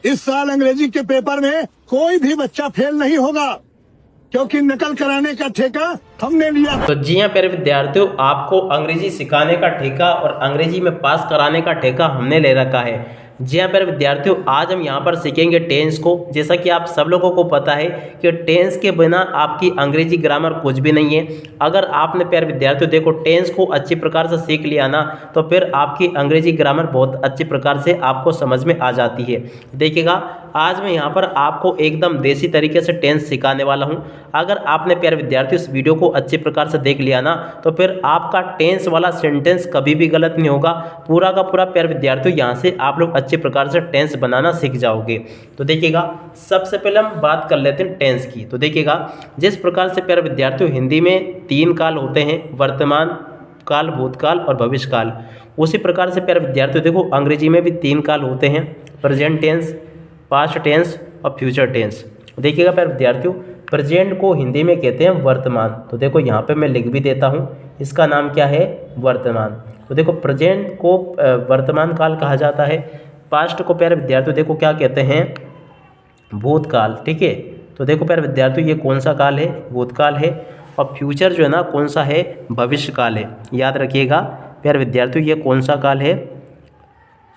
इस साल अंग्रेजी के पेपर में कोई भी बच्चा फेल नहीं होगा, क्योंकि नकल कराने का ठेका हमने लिया। तो जी हाँ प्यारे विद्यार्थियों, आपको अंग्रेजी सिखाने का ठेका और अंग्रेजी में पास कराने का ठेका हमने ले रखा है। जी हाँ प्यारे विद्यार्थियों, आज हम यहाँ पर सीखेंगे टेंस को। जैसा कि आप सब लोगों को पता है कि टेंस के बिना आपकी अंग्रेजी ग्रामर कुछ भी नहीं है। अगर आपने प्यारे विद्यार्थियों देखो टेंस को अच्छी प्रकार से सीख लिया ना, तो फिर आपकी अंग्रेजी ग्रामर बहुत अच्छी प्रकार से आपको समझ में आ जाती है। देखिएगा, आज मैं यहाँ पर आपको एकदम देसी तरीके से टेंस सिखाने वाला हूँ। अगर आपने प्यारे विद्यार्थियों इस वीडियो को अच्छी प्रकार से देख लिया ना, तो फिर आपका टेंस वाला सेंटेंस कभी भी गलत नहीं होगा। पूरा का पूरा प्यारे विद्यार्थियों यहाँ से आप लोग अच्छे प्रकार से टेंस बनाना सीख जाओगे। तो देखिएगा, सबसे पहले हम बात कर लेते हैं टेंस की। तो देखिएगा, जिस प्रकार से प्यारे विद्यार्थियों हिंदी में 3 काल होते हैं, वर्तमान काल, भूतकाल और भविष्य काल, उसी प्रकार से प्यारे विद्यार्थियों देखो अंग्रेजी में भी 3 काल होते हैं, प्रेजेंट टेंस, पास्ट टेंस और फ्यूचर टेंस। देखिएगा प्यारे विद्यार्थियों, प्रेजेंट को हिंदी में कहते हैं वर्तमान। तो देखो यहाँ पे मैं लिख भी देता हूँ, इसका नाम क्या है, वर्तमान। तो देखो प्रेजेंट को वर्तमान काल कहा जाता है। पास्ट को प्यारे विद्यार्थियों देखो क्या कहते हैं, भूतकाल। ठीक है, तो देखो प्यारे विद्यार्थियों ये कौन सा काल है, भूतकाल है। और फ्यूचर जो है ना कौन सा है, भविष्य काल है। याद रखिएगा प्यारे विद्यार्थियों, ये कौन सा काल है,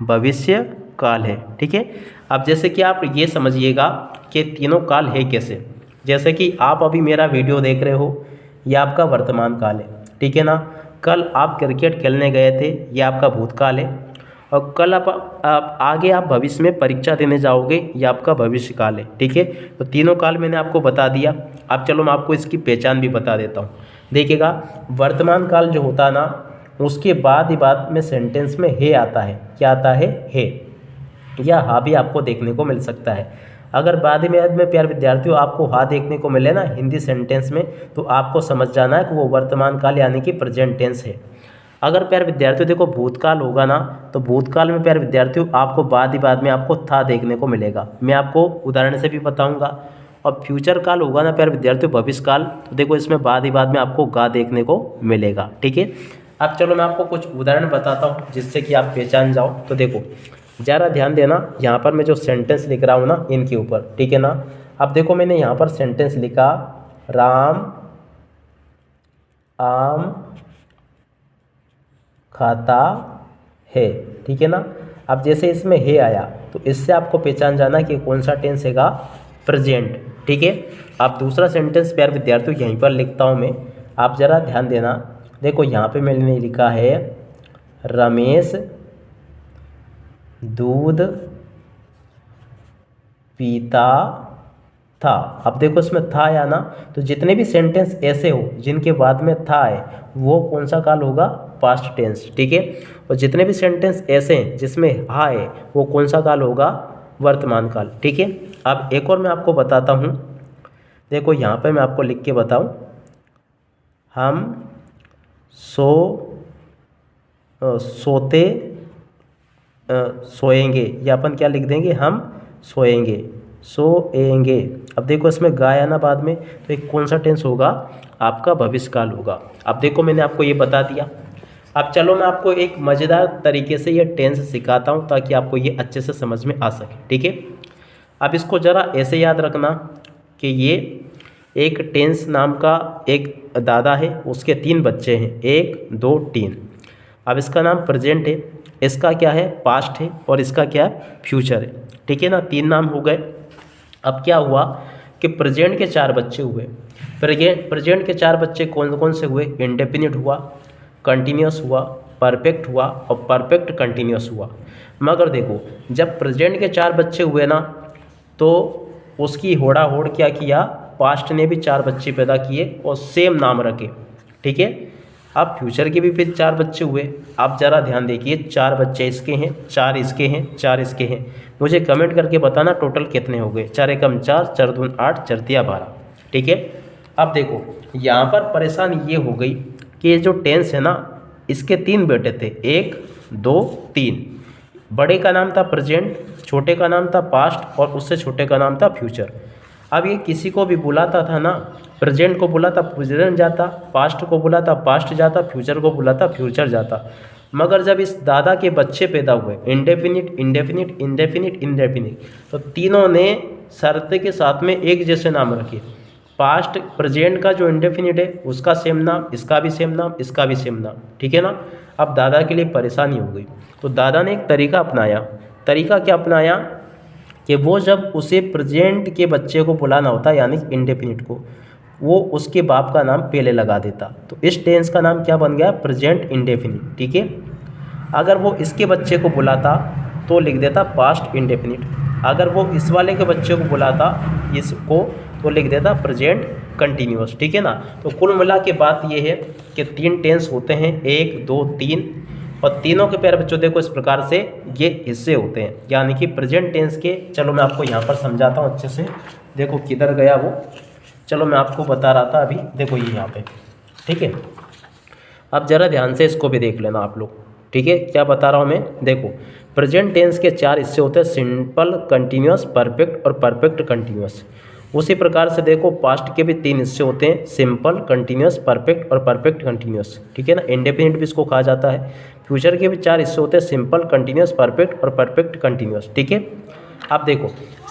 भविष्य काल है। ठीक है, अब जैसे कि आप ये समझिएगा कि तीनों काल है कैसे। जैसे कि आप अभी मेरा वीडियो देख रहे हो, ये आपका वर्तमान काल है। ठीक है ना, कल आप क्रिकेट खेलने गए थे, ये आपका भूतकाल है। और कल आप आगे आप भविष्य में परीक्षा देने जाओगे, ये आपका भविष्य काल है। ठीक है, तो तीनों काल मैंने आपको बता दिया। अब चलो मैं आपको इसकी पहचान भी बता देता हूँ। देखिएगा, वर्तमान काल जो होता है ना, उसके बाद ही बाद में सेंटेंस में है आता है। क्या आता है या हा भी आपको देखने को मिल सकता है। अगर बाद में प्यारे विद्यार्थियों आपको हा देखने को मिले ना हिंदी सेंटेंस में, तो आपको समझ जाना है कि वो वर्तमान काल यानी कि प्रेजेंट टेंस है। अगर प्यारे विद्यार्थियों देखो भूतकाल होगा ना, तो भूतकाल में प्यारे विद्यार्थियों आपको बाद में आपको था देखने को मिलेगा। मैं आपको उदाहरण से भी बताऊंगा। और फ्यूचर काल होगा ना प्यारे विद्यार्थियों, भविष्य काल, तो देखो इसमें बाद में आपको गा देखने को मिलेगा। ठीक है, अब चलो मैं आपको कुछ उदाहरण बताता हूँ जिससे कि आप पहचान जाओ। तो देखो ज़रा ध्यान देना, यहाँ पर मैं जो सेंटेंस लिख रहा हूँ ना इनके ऊपर। ठीक है ना, अब देखो मैंने यहाँ पर सेंटेंस लिखा, राम आम खाता है। ठीक है ना, अब जैसे इसमें है आया, तो इससे आपको पहचान जाना कि कौन सा टेंस हैगा, प्रेजेंट। ठीक है, अब दूसरा सेंटेंस प्यारे विद्यार्थियों यहीं पर लिखता हूँ मैं, आप ज़रा ध्यान देना। देखो यहाँ पे मैंने लिखा है, रमेश दूध पीता था। अब देखो इसमें था आया ना, तो जितने भी सेंटेंस ऐसे हो जिनके बाद में था है, वो कौन सा काल होगा, पास्ट टेंस। ठीक है, और जितने भी सेंटेंस ऐसे हैं जिसमें हा है, वो कौन सा काल होगा, वर्तमान काल। ठीक है, अब एक और मैं आपको बताता हूँ। देखो यहाँ पे मैं आपको लिख के बताऊँ, हम सोते सोएंगे, या अपन क्या लिख देंगे, हम सोएंगे। अब देखो इसमें गाया ना बाद में, तो एक कौन सा टेंस होगा, आपका भविष्य काल होगा। अब देखो मैंने आपको ये बता दिया। अब चलो मैं आपको एक मज़ेदार तरीके से ये टेंस सिखाता हूँ ताकि आपको ये अच्छे से समझ में आ सके। ठीक है, अब इसको ज़रा ऐसे याद रखना कि ये एक टेंस नाम का एक दादा है, उसके 3 बच्चे हैं, 1 2 3। अब इसका नाम प्रेजेंट है, इसका क्या है, पास्ट है, और इसका क्या है, फ्यूचर है। ठीक है ना, 3 नाम हो गए। अब क्या हुआ कि प्रेजेंट के 4 बच्चे हुए। प्रेजेंट के 4 बच्चे कौन कौन से हुए, इंडेफिनिट हुआ, कंटिन्यूस हुआ, परफेक्ट हुआ और परफेक्ट कंटिन्यूस हुआ। मगर देखो जब प्रेजेंट के 4 बच्चे हुए ना, तो उसकी होड़ा होड़ क्या किया, पास्ट ने भी 4 बच्चे पैदा किए और सेम नाम रखे। ठीक है, अब फ्यूचर के भी फिर 4 बच्चे हुए। आप ज़रा ध्यान देखिए, 4 बच्चे इसके हैं, 4 इसके हैं, 4 इसके हैं। मुझे कमेंट करके बताना टोटल कितने हो गए। 4 एकम 4, 4 दून 8, 4 तिया 12। ठीक है, अब देखो यहाँ पर परेशानी ये हो गई कि ये जो टेंस है ना, इसके 3 बेटे थे, 1 2 3। बड़े का नाम था प्रेजेंट, छोटे का नाम था पास्ट और उससे छोटे का नाम था फ्यूचर। अब ये किसी को भी बुलाता था ना, प्रेजेंट को बुलाता प्रेजेंट जाता, पास्ट को बुलाता पास्ट जाता, फ्यूचर को बुलाता फ्यूचर जाता। मगर जब इस दादा के बच्चे पैदा हुए, इंडेफिनिट इंडेफिनिट इंडेफिनिट इंडेफिनिट, तो तीनों ने शर्त के साथ में एक जैसे नाम रखे। पास्ट प्रेजेंट का जो इंडेफिनिट है उसका सेम नाम, इसका भी सेम नाम, इसका भी सेम नाम, ठीक है ना। अब दादा के लिए परेशानी हो गई, तो दादा ने एक तरीका अपनाया। तरीका क्या अपनाया कि वो जब उसे प्रेजेंट के बच्चे को बुलाना होता यानी इंडेफिनिट को, वो उसके बाप का नाम पहले लगा देता। तो इस टेंस का नाम क्या बन गया, प्रेजेंट इंडेफिनिट, ठीक है। अगर वो इसके बच्चे को बुलाता तो लिख देता पास्ट इंडेफिनिट। अगर वो इस वाले के बच्चे को बुलाता इसको तो लिख देता प्रेजेंट कंटिन्यूअस, ठीक है ना। तो कुल मिला के बात ये है कि 3 टेंस होते हैं, 1 2 3, और तीनों के प्यारे बच्चों देखो इस प्रकार से ये हिस्से होते हैं, यानी कि प्रेजेंट टेंस के। चलो मैं आपको यहाँ पर समझाता हूँ अच्छे से, देखो किधर गया वो, चलो मैं आपको बता रहा था अभी, देखो ये यहाँ पे, ठीक है। अब ज़रा ध्यान से इसको भी देख लेना आप लोग, ठीक है। क्या बता रहा हूँ मैं, देखो प्रेजेंट टेंस के 4 हिस्से होते हैं, सिंपल, कंटिन्यूअस, परफेक्ट और परफेक्ट कंटिन्यूअस। उसी प्रकार से देखो पास्ट के भी 3 हिस्से होते हैं, सिंपल, कंटिन्यूअस, परफेक्ट और परफेक्ट कंटिन्यूअस, ठीक है ना। इंडेफिनिट भी इसको कहा जाता है। फ्यूचर के भी 4 हिस्से होते हैं, सिंपल, कंटिन्यूअस, परफेक्ट और परफेक्ट कंटिन्यूअस, ठीक है। अब देखो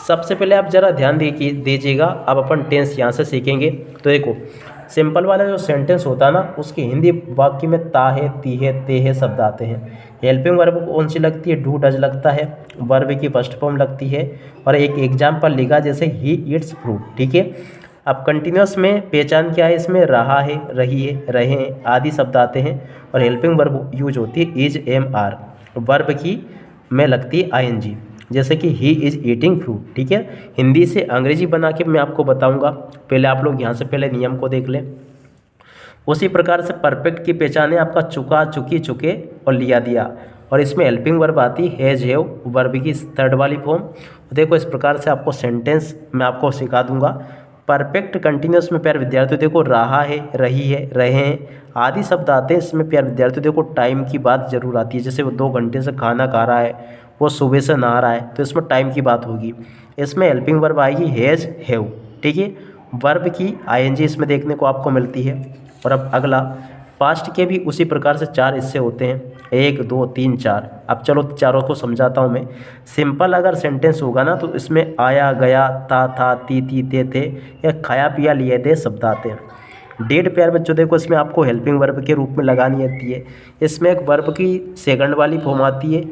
सबसे पहले आप ज़रा ध्यान दीजिएगा, अब अपन टेंस यहाँ से सीखेंगे। तो देखो सिंपल वाला जो सेंटेंस होता है ना, उसकी हिंदी वाक्य में ता है, ती है, ते है शब्द आते हैं। हेल्पिंग वर्ब कौन सी लगती है, डू डज लगता है, वर्ब की फर्स्ट फॉर्म लगती है, और एक एग्जाम्पल लिखा जैसे ही ईट्स फ्रूट, ठीक है। अब कंटिन्यूअस में पहचान क्या है, इसमें रहा है, रही है, रहे हैं आदि शब्द आते हैं, और हेल्पिंग वर्ब यूज होती है इज, एम, आर। वर्ब की में लगती है आईएनजी, जैसे कि ही इज़ ईटिंग फ्रूट, ठीक है। हिंदी से अंग्रेजी बना के मैं आपको बताऊंगा, पहले आप लोग यहाँ से पहले नियम को देख लें। उसी प्रकार से परफेक्ट की पहचान है आपका चुका, चुकी, चुके और लिया, दिया, और इसमें हेल्पिंग वर्ब आती है हैज, हैव, वर्ब की थर्ड वाली फॉर्म। देखो इस प्रकार से आपको सेंटेंस मैं आपको सिखा दूंगा। परफेक्ट कंटिन्यूअस में प्यारे विद्यार्थियों देखो रहा है, रही है, रहे हैं आदि शब्द आते हैं। इसमें प्यारे विद्यार्थियों देखो टाइम की बात जरूर आती है, जैसे वो 2 घंटे से खाना खा रहा है, वो सुबह से नहा रहा है, तो इसमें टाइम की बात होगी। इसमें हेल्पिंग वर्ब आएगी हैज़, हैव, ठीक है। वर्ब की आईएनजी इसमें देखने को आपको मिलती है। और अब अगला पास्ट के भी उसी प्रकार से 4 हिस्से होते हैं, 1 2 3 4। अब चलो चारों को समझाता हूँ मैं। सिंपल अगर सेंटेंस होगा ना, तो इसमें आया, गया, था, ती, ते थे, या खाया, पिया, लिए, दे शब्द आते हैं। डेड प्यार बच्चों देखो इसमें आपको हेल्पिंग वर्ब के रूप में लगानी आती है। इसमें एक वर्ब की सेकंड वाली फॉर्म आती है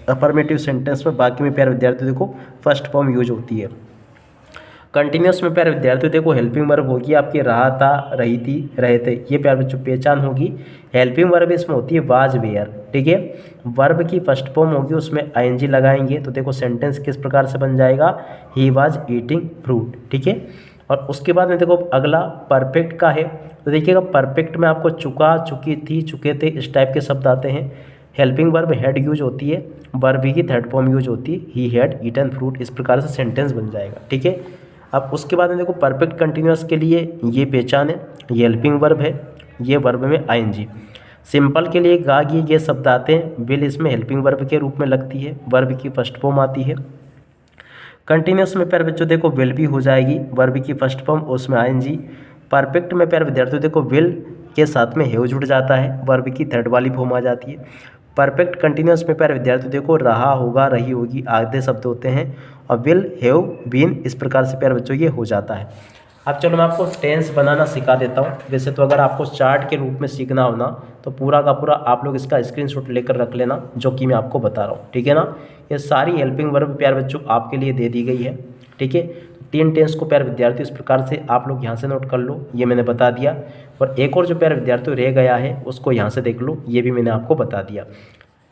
अफर्मेटिव सेंटेंस में, बाकी में प्यार विद्यार्थियों देखो फर्स्ट फॉर्म यूज होती है। कंटिन्यूअस में प्यार विद्यार्थियों देखो हेल्पिंग वर्ब होगी आपकी रहा, था, रही थी, रहे थे, ये प्यार बच्चों पहचान होगी। हेल्पिंग वर्ब इसमें होती है वाज, वेयर, ठीक है। वर्ब की फर्स्ट फॉर्म होगी, उसमें आईएनजी लगाएंगे, तो देखो सेंटेंस किस प्रकार से बन जाएगा, ही वाज ईटिंग फ्रूट, ठीक है। और उसके बाद में देखो अगला परफेक्ट का है, तो देखिएगा परफेक्ट में आपको चुका, चुकी थी, चुके थे इस टाइप के शब्द आते हैं। हेल्पिंग वर्ब हैड यूज होती है, वर्ब की थर्ड फॉर्म यूज होती है ही हैड ईटन फ्रूट, इस प्रकार से सेंटेंस बन जाएगा, ठीक है। अब उसके बाद में देखो परफेक्ट कंटिन्यूअस के लिए ये पहचान है, ये हेल्पिंग वर्ब है, ये वर्ब में आईएनजी। सिंपल के लिए गागी ये शब्द आते हैं, विल इसमें हेल्पिंग वर्ब के रूप में लगती है, वर्ब की फर्स्ट फॉर्म आती है। कंटिन्यूअस में प्यारे बच्चों देखो विल भी हो जाएगी, वर्ब की फर्स्ट फॉर्म, उसमें आईएनजी। परफेक्ट में प्यारे विद्यार्थियों देखो विल के साथ में हैव जुड़ जाता है, वर्ब की थर्ड वाली फॉर्म आ जाती है। परफेक्ट कंटिन्यूअस में प्यारे विद्यार्थियों देखो रहा, होगा, रही होगी आधे शब्द होते हैं, और विल, हैव, बीन इस प्रकार से प्यारे बच्चों ये हो जाता है। अब चलो मैं आपको टेंस बनाना सिखा देता हूँ। वैसे तो अगर आपको चार्ट के रूप में सीखना हो ना, तो पूरा का पूरा आप लोग इसका स्क्रीनशॉट लेकर रख लेना, जो कि मैं आपको बता रहा हूँ, ठीक है ना। ये सारी हेल्पिंग वर्ब प्यारे बच्चों आपके लिए दे दी गई है, ठीक है। 3 टेंस को प्यारे विद्यार्थी इस प्रकार से आप लोग यहाँ से नोट कर लो, ये मैंने बता दिया। और एक और जो प्यारे विद्यार्थी रह गया है उसको यहाँ से देख लो, ये भी मैंने आपको बता दिया।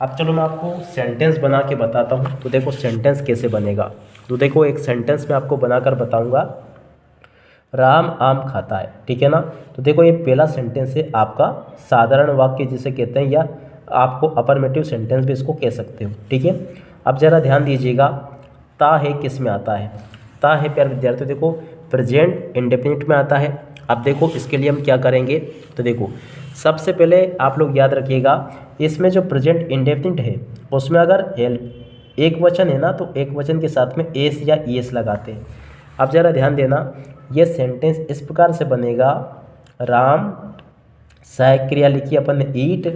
अब चलो मैं आपको सेंटेंस बना के बताता हूँ। तो देखो सेंटेंस कैसे बनेगा, तो देखो एक सेंटेंस मैं आपको बनाकर बताऊँगा। राम आम खाता है, ठीक है ना। तो देखो ये पहला सेंटेंस है आपका साधारण वाक्य जिसे कहते हैं, या आपको अफर्मेटिव सेंटेंस भी इसको कह सकते हो, ठीक है। अब ज़रा ध्यान दीजिएगा, ता है किस में आता है, ता है प्यारे विद्यार्थियों देखो प्रेजेंट इंडेफिनिट में आता है। अब देखो इसके लिए हम क्या करेंगे, तो देखो सबसे पहले आप लोग याद रखिएगा, इसमें जो प्रेजेंट इंडेफिनिट है उसमें अगर एक वचन है ना, तो एक वचन के साथ में एस या ईएस लगाते हैं। अब ज़रा ध्यान देना, ये सेंटेंस इस प्रकार से बनेगा, राम सहायक क्रिया लिखी अपन ने ईट,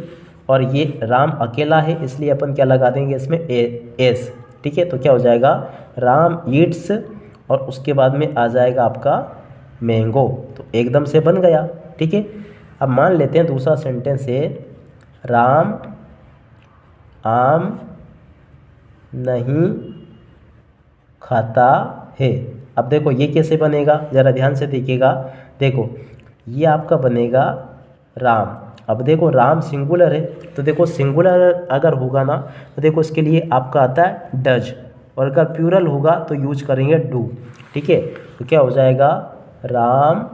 और ये राम अकेला है, इसलिए अपन क्या लगा देंगे इसमें एस। ठीक है, तो क्या हो जाएगा राम ईट्स और उसके बाद में आ जाएगा आपका मैंगो। तो एकदम से बन गया। ठीक है, अब मान लेते हैं दूसरा सेंटेंस है राम आम नहीं खाता है। अब देखो ये कैसे बनेगा, ज़रा ध्यान से देखिएगा। देखो ये आपका बनेगा राम। अब देखो राम सिंगुलर है, तो देखो सिंगुलर अगर होगा ना तो देखो इसके लिए आपका आता है डज, और अगर प्लूरल होगा तो यूज करेंगे डू। ठीक है, तो क्या हो जाएगा राम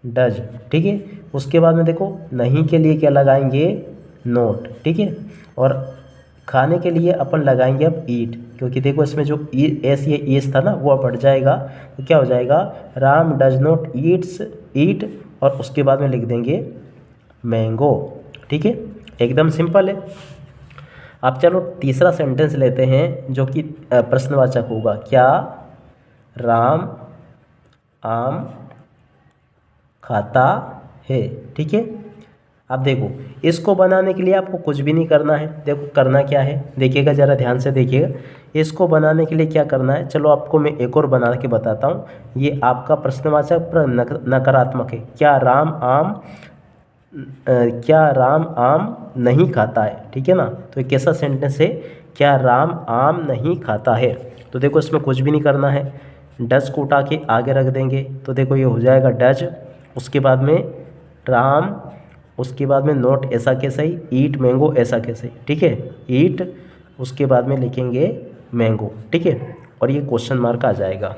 डज। ठीक है, उसके बाद में देखो नहीं के लिए क्या लगाएंगे नोट। ठीक है, और खाने के लिए अपन लगाएंगे अब ईट, क्योंकि देखो इसमें जो एस ये एस था ना वो अब बढ़ जाएगा। तो क्या हो जाएगा राम डज नॉट ईट और उसके बाद में लिख देंगे मैंगो। ठीक है, एकदम सिंपल है। अब चलो तीसरा सेंटेंस लेते हैं जो कि प्रश्नवाचक होगा। क्या राम आम खाता है। ठीक है, अब देखो इसको बनाने के लिए आपको कुछ भी नहीं करना है। देखो करना क्या है, देखिएगा ज़रा ध्यान से देखिएगा। इसको बनाने के लिए क्या करना है, चलो आपको मैं एक और बना के बताता हूँ। ये आपका प्रश्नवाचक पर नकारात्मक है। क्या राम आम नहीं खाता है। ठीक है ना, तो ये कैसा सेंटेंस है, क्या राम आम नहीं खाता है। तो देखो इसमें कुछ भी नहीं करना है, डज को उठा के आगे रख देंगे। तो देखो ये हो जाएगा डज, उसके बाद में राम, उसके बाद में नोट ऐसा कैसे ही, ईट मैंगो ऐसा कैसे ही। ठीक है, ईट उसके बाद में लिखेंगे मैंगो। ठीक है, और ये क्वेश्चन मार्क आ जाएगा।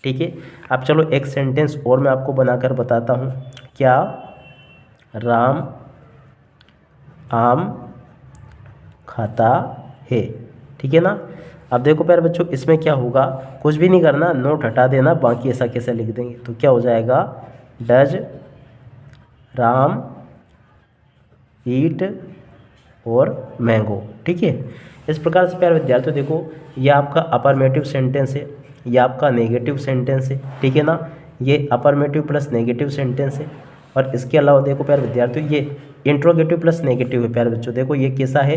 ठीक है, अब चलो एक सेंटेंस और मैं आपको बनाकर बताता हूँ। क्या राम आम खाता है। ठीक है ना, अब देखो प्यारे बच्चों इसमें क्या होगा, कुछ भी नहीं करना, नोट हटा देना, बाकी ऐसा कैसे लिख देंगे। तो क्या हो जाएगा डज राम ईट और मैंगो। ठीक है, इस प्रकार से प्यारे विद्यार्थियों देखो ये आपका अफर्मेटिव सेंटेंस है, ये आपका नेगेटिव सेंटेंस है। ठीक है ना, ये अफर्मेटिव प्लस नेगेटिव सेंटेंस है। और इसके अलावा देखो प्यारे विद्यार्थियों ये इंट्रोगेटिव प्लस नेगेटिव है। प्यारे बच्चों देखो ये कैसा है,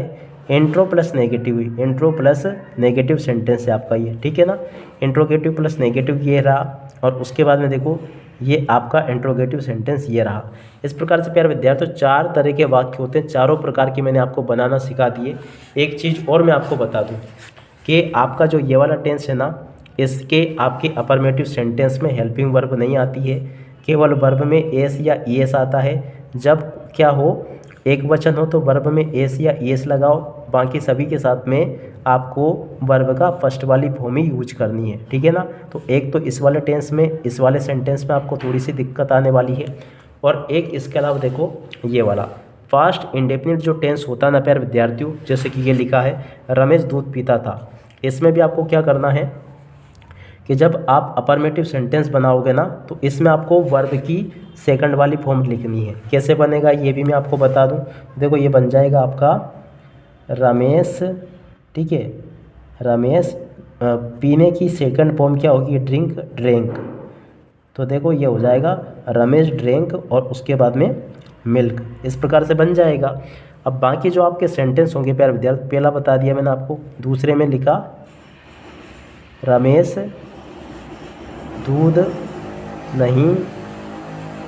इंट्रो प्लस नेगेटिव है, इंट्रो प्लस नेगेटिव सेंटेंस है आपका ये। ठीक है ना, इंट्रोगेटिव प्लस नेगेटिव ये रहा, और उसके बाद में देखो ये आपका इंट्रोगेटिव सेंटेंस ये रहा। इस प्रकार से प्यारे विद्यार्थियों 4 तरह के वाक्य होते हैं, चारों प्रकार के मैंने आपको बनाना सिखा दिए। एक चीज़ और मैं आपको बता दूं कि आपका जो ये वाला टेंस है ना, इसके आपके अफर्मेटिव सेंटेंस में हेल्पिंग वर्ब नहीं आती है, केवल वर्ब में एस या ईएस आता है। जब क्या हो एक वचन हो तो वर्ब में एस या ईएस लगाओ, बाकी सभी के साथ में आपको वर्ब का फर्स्ट वाली फॉर्म ही यूज करनी है। ठीक है ना, तो एक तो इस वाले टेंस में, इस वाले सेंटेंस में आपको थोड़ी सी दिक्कत आने वाली है, और एक इसके अलावा देखो ये वाला फास्ट इंडेफिनिट जो टेंस होता है ना प्यारे विद्यार्थियों, जैसे कि ये लिखा है रमेश दूध पीता था, इसमें भी आपको क्या करना है कि जब आप अफर्मेटिव सेंटेंस बनाओगे ना तो इसमें आपको वर्ब की सेकंड वाली फॉर्म लिखनी है। कैसे बनेगा ये भी मैं आपको बता दूं। देखो ये बन जाएगा आपका रमेश। ठीक है, रमेश पीने की सेकंड फॉर्म क्या होगी, ड्रिंक। तो देखो ये हो जाएगा रमेश ड्रिंक और उसके बाद में मिल्क, इस प्रकार से बन जाएगा। अब बाकी जो आपके सेंटेंस होंगे प्यारे विद्यार्थी, पहला बता दिया मैंने आपको, दूसरे में लिखा रमेश दूध नहीं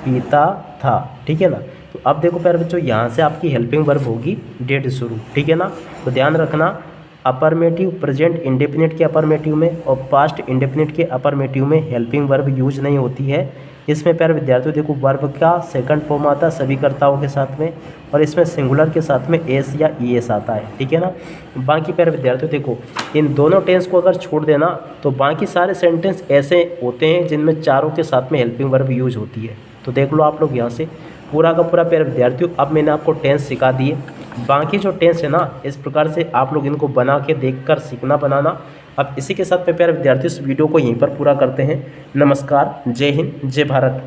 पीता था। ठीक है ना, तो अब देखो प्यारे बच्चों यहाँ से आपकी हेल्पिंग वर्ब होगी डेट शुरू। ठीक है ना, तो ध्यान रखना अफर्मेटिव प्रेजेंट इंडेफिनिट के अफर्मेटिव में और पास्ट इंडेफिनिट के अफर्मेटिव में हेल्पिंग वर्ब यूज नहीं होती है। इसमें प्यारे विद्यार्थियों देखो वर्ब का सेकंड फॉर्म आता है सभी कर्ताओं के साथ में, और इसमें सिंगुलर के साथ में एस या ईएस आता है। ठीक है ना, बाकी प्यारे विद्यार्थियों देखो इन दोनों टेंस को अगर छोड़ देना तो बाकी सारे सेंटेंस ऐसे होते हैं जिनमें चारों के साथ में हेल्पिंग वर्ब यूज होती है। तो देख लो आप लोग यहाँ से पूरा का पूरा प्यारे विद्यार्थियों, अब मैंने आपको टेंस सिखा दिए। बाकी जो टेंस है ना इस प्रकार से आप लोग इनको बना के देखकर सीखना बनाना। अब इसी के साथ में प्यारे विद्यार्थियों इस वीडियो को यहीं पर पूरा करते हैं। नमस्कार, जय हिंद, जय भारत।